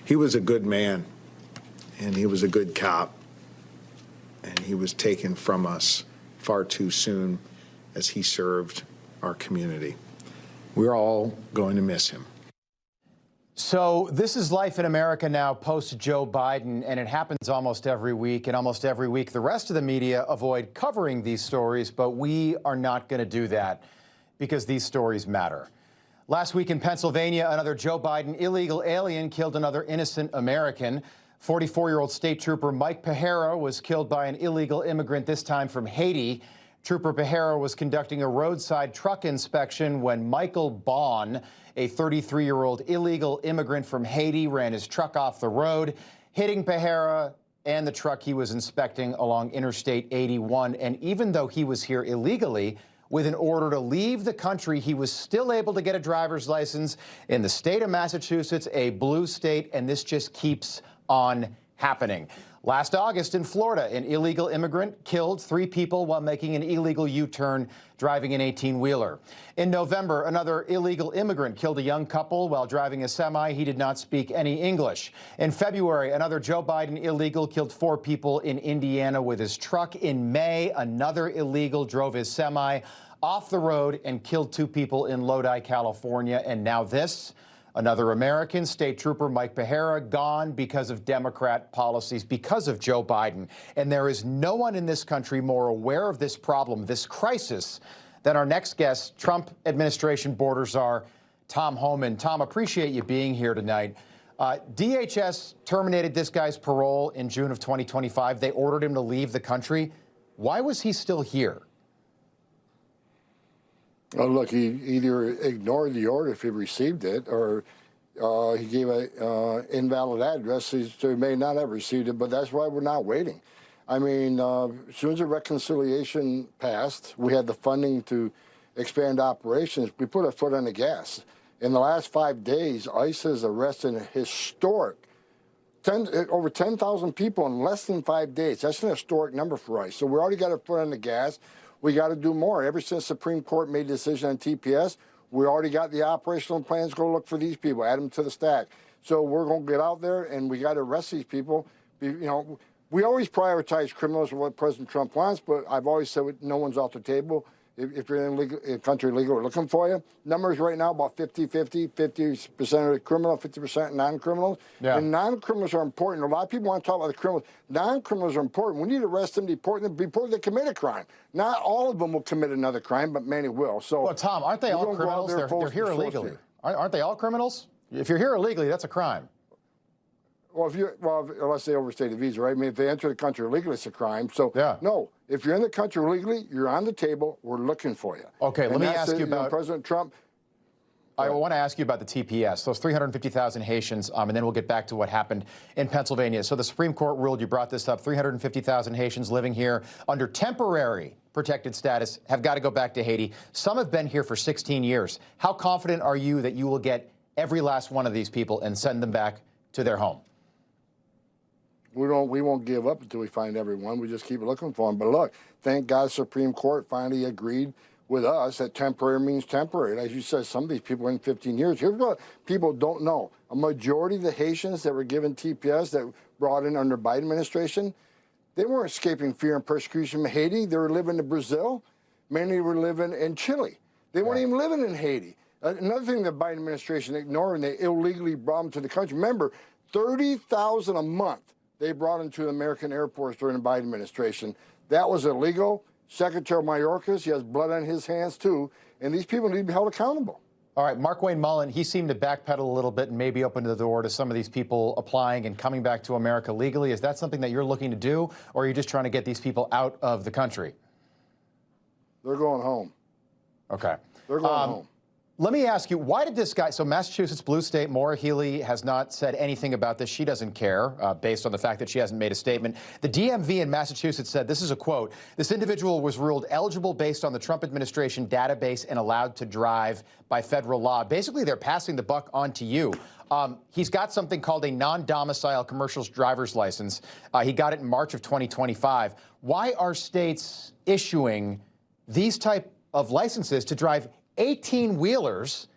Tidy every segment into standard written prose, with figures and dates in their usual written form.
He was a good man, and he was a good cop, and he was taken from us far too soon as he served our community. We're all going to miss him. So this is life in America now post-Joe Biden, and it happens almost every week. And almost every week, the rest of the media avoid covering these stories, but we are not going to do that because these stories matter. Last week in Pennsylvania, another Joe Biden illegal alien killed another innocent American. 44-year-old state trooper Mike Pajero was killed by an illegal immigrant, this time from Haiti. Trooper Pajero was conducting a roadside truck inspection when Michael Bond, a 33-year-old illegal immigrant from Haiti, ran his truck off the road, hitting Pajero and the truck he was inspecting along Interstate 81. And even though he was here illegally, with an order to leave the country, he was still able to get a driver's license in the state of Massachusetts, a blue state, and this just keeps on happening. Last August in Florida, an illegal immigrant killed 3 people while making an illegal U-turn driving an 18-wheeler. In November, another illegal immigrant killed a young couple while driving a semi. He did not speak any English. In February, another Joe Biden illegal killed 4 people in Indiana with his truck. In May, another illegal drove his semi off the road and killed 2 people in Lodi, California. And now this. Another American, State Trooper Mike Pajero, gone because of Democrat policies, because of Joe Biden. And there is no one in this country more aware of this problem, this crisis, than our next guest, Trump administration border czar Tom Homan. Tom, appreciate you being here tonight. DHS terminated this guy's parole in June of 2025. They ordered him to leave the country. Why was he still here? Well, look, he either ignored the order if he received it, or he gave an invalid address, so he may not have received it, but that's why we're not waiting. I mean, as soon as the reconciliation passed, we had the funding to expand operations, we put our foot on the gas. In the last 5 days, ICE has arrested a historic over 10,000 people in less than 5 days. That's an historic number for ICE. So we already got our foot on the gas. We got to do more. Ever since Supreme Court made a decision on TPS, we already got the operational plans. Go look for these people, add them to the stack. So we're going to get out there and we got to arrest these people. You know, we always prioritize criminals and what President Trump wants, but I've always said no one's off the table. If you're in a country illegal, we're looking for you. Numbers right now about 50-50, 50% of criminal, 50% non-criminals. Yeah. And non-criminals are important. A lot of people want to talk about the criminals. Non-criminals are important. We need to arrest them, deport them before they commit a crime. Not all of them will commit another crime, but many will. So, well, Tom, aren't they all criminals? They're here illegally. Aren't they all criminals? If you're here illegally, that's a crime. Well, unless they overstay the visa, right? I mean, if they enter the country illegally, it's a crime. So, yeah. No, if you're in the country illegally, you're on the table. We're looking for you. Okay, let me ask you about President Trump. I want to ask you about the TPS, those 350,000 Haitians, and then we'll get back to what happened in Pennsylvania. So the Supreme Court ruled, you brought this up, 350,000 Haitians living here under temporary protected status have got to go back to Haiti. Some have been here for 16 years. How confident are you that you will get every last one of these people and send them back to their home? We won't give up until we find everyone. We just keep looking for them. But look, thank God the Supreme Court finally agreed with us that temporary means temporary. As you said, some of these people are in 15 years. Here's what people don't know. A majority of the Haitians that were given TPS that brought in under Biden administration, they weren't escaping fear and persecution from Haiti. They were living in Brazil. Many were living in Chile. They weren't even living in Haiti. Another thing the Biden administration ignored, and they illegally brought them to the country. Remember, 30,000 a month they brought into American airports during the Biden administration. That was illegal. Secretary Mayorkas, he has blood on his hands too, and these people need to be held accountable. All right, Markwayne Mullin, he seemed to backpedal a little bit and maybe open the door to some of these people applying and coming back to America legally. Is that something that you're looking to do, or are you just trying to get these people out of the country? They're going home. Okay. They're going home. Let me ask you, why did this guy, so Massachusetts blue state, Maura Healey has not said anything about this. She doesn't care, based on the fact that she hasn't made a statement. The DMV in Massachusetts said, this is a quote, this individual was ruled eligible based on the Trump administration database and allowed to drive by federal law. Basically, they're passing the buck on to you. He's got something called a non-domicile commercial driver's license. He got it in March of 2025. Why are states issuing these type of licenses to drive 18-wheelers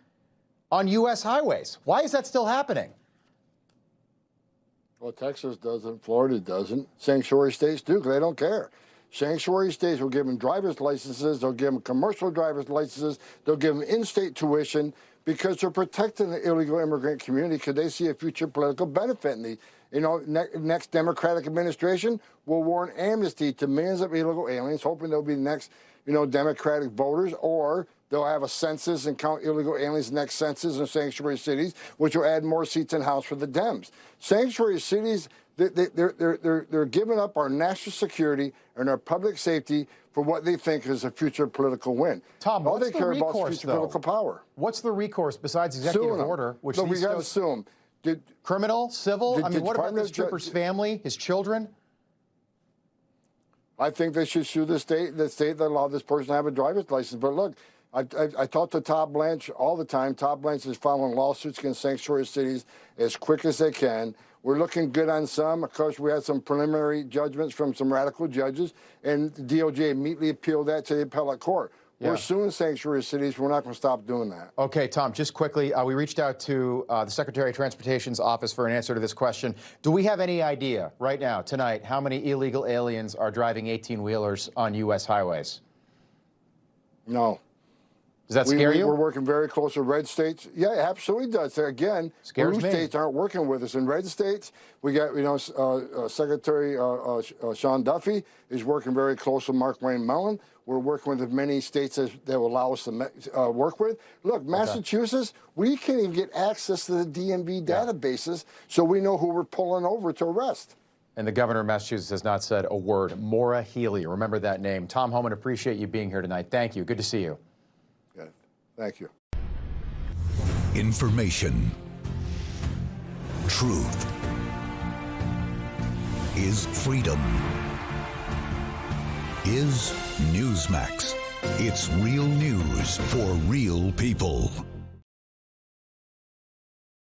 on U.S. highways? Why is that still happening? Well, Texas doesn't, Florida doesn't. Sanctuary states do, because they don't care. Sanctuary states will give them driver's licenses, they'll give them commercial driver's licenses, they'll give them in-state tuition, because they're protecting the illegal immigrant community, because they see a future political benefit in the, next Democratic administration will award amnesty to millions of illegal aliens, hoping they'll be the next, Democratic voters, or they'll have a census and count illegal aliens next census in sanctuary cities, which will add more seats in House for the Dems. Sanctuary cities, they're giving up our national security and our public safety for what they think is a future political win. Tom, all what's they the care recourse, about is future though? political power. What's the recourse besides executive order? Which we got to sue them. Criminal, civil? Did- I mean, did what about Department this of Ju- trooper's family, his children? I think they should sue the state that allowed this person to have a driver's license. But look, I talk to Todd Blanche all the time. Todd Blanche is filing lawsuits against sanctuary cities as quick as they can. We're looking good on some. Of course, we had some preliminary judgments from some radical judges, and the DOJ immediately appealed that to the appellate court. Yeah. We're suing sanctuary cities. We're not going to stop doing that. Okay, Tom, just quickly, we reached out to the Secretary of Transportation's office for an answer to this question. Do we have any idea right now, tonight, how many illegal aliens are driving 18-wheelers on U.S. highways? No. Does that scare you? We're working very close with red states. Yeah, it absolutely does. Again, Scares blue me. states aren't working with us. In red states, we got, Secretary Sean Duffy is working very close with Mark Wayne Mellon. We're working with as many states as that will allow us to work with. Look, Massachusetts, we can't even get access to the DMV databases, so we know who we're pulling over to arrest. And the governor of Massachusetts has not said a word. Maura Healey, remember that name. Tom Homan, appreciate you being here tonight. Thank you. Good to see you. Good. Thank you. Information. Truth is freedom. Is Newsmax. It's real news for real people.